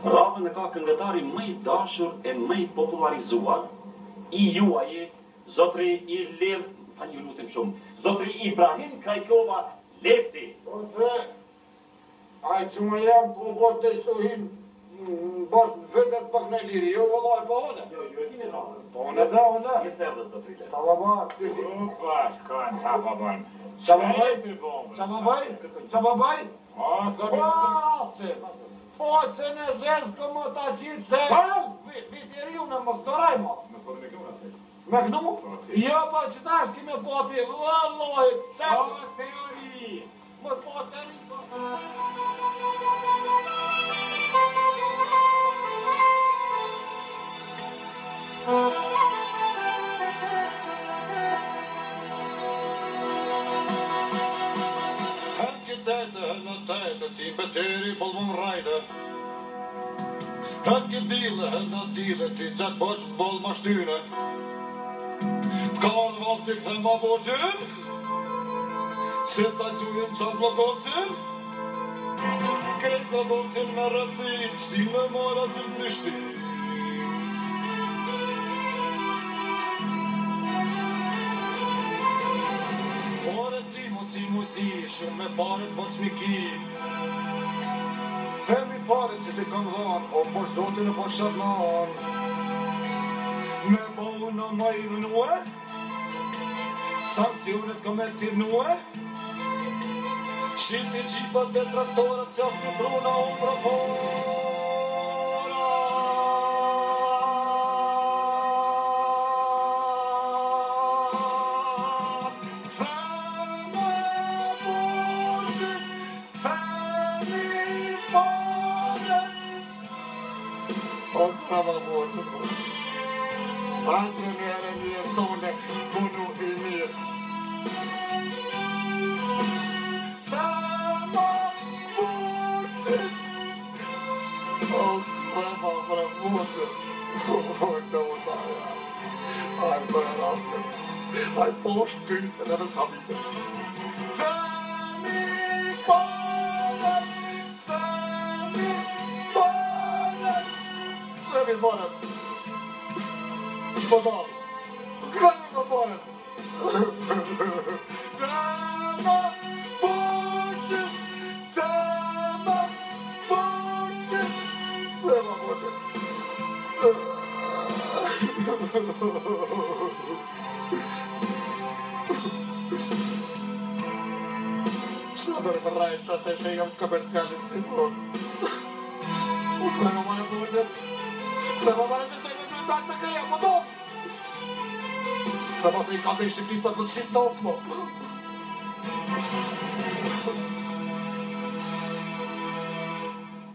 Radhën e ka këngëtari më i dashur e më i popularizuar i juaje, zotri Ilir, ju lutem shumë, zotri Ibrahim Krajkova Leci. Ose, ai që më jam ku bërë të shtohin, bërë vetet pak në liri, jo vëllaj pa one. Jo, e dini radhën. Pa one da, one. Je se edhe zotri Leci. Qa baba, qa babaj? Se në zezë këmë ta qitë se... Viteri unë më storaj ma. Me kënu? Jo, pa që ta është kime pati, vëlloj, se... Pa teori! Mës pa teori, pa... Në tete, si beteri bolmon rajde. Hën këtë dile, hën në dile, ti qatë bosh bol ma shtyre. T'ka në val t'i këthe ma boqin, se ta gjujën qa blokocin. Krejt blokocin me rëtin, qti me mora zil Prishtin. Si shumë me paret po shmiki. Themi paret që ti kam dhan, o posh zotin e posh shatnan. Me bohu në ma i rënue, sankcionet kam e tirnue. Shiti gjipat dhe traktorat se ashtu bruna unë profora. Anche nelle mie zone bunu i mir. Fama forse. Oh, fama forse. Oh, don't die. I'm barasen. I post till den sabite. Fami para. Fami para. Podal. Gramy go bolem. Dama boczy. Dama boczy. Dama boczy. Saber vorrai state scegliam commercialisti. Ucrano mare boczy. Trzeba mare se tego tak me kreja podol. Trzeba se i kazej Shqipnistas më të shqip në okmo.